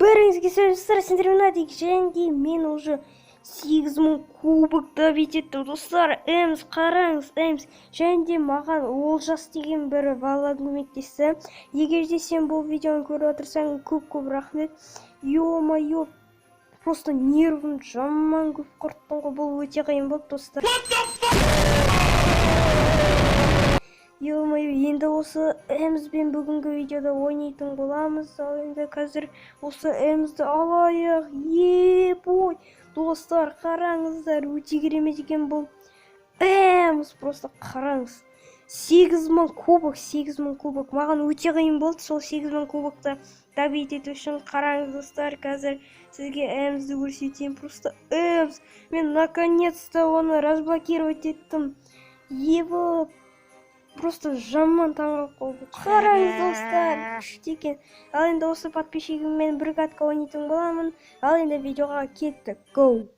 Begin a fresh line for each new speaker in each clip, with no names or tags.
Бәріңізге сәлеметсіздер, сендер Геннадий, және мен уже 8000 кубок добить еттім. Достар, Эмс, қараңыз, Эмс. Және де маған Олжас деген бір бала көмектесті. Егер де сен бұл видеоны көріп отырсаң, көп рахмет. Ё-моё, просто нервім жаман көп құрттың ғой, бұл өте қиын болды, достар. Ё-моё, енді осы Эмспен бүгінгі видеода ойнайтын боламыз. Ал енді қазір осы Эмсті алайық. Ебой! Достар, қараңыздар, өте керемет екен бұл Эмс. Просто қараңыз. 8000 кубок, 8000 кубок. Маған өте қиын болды сол 8000 кубокты добить ету үшін. Қараңыз, достар, қазір сізге Эмсті көрсетейін. Просто Эмс. Мен наконец-то оны разблокировать еттім. Ебой! Просто жаман таңғалып қалдым. Қараңыз, достар, күшті екен. Ал енді осы подписчигіммен бір катка ойнайтын боламын. Ал енді видеоға кеттік. Go!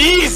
Easy!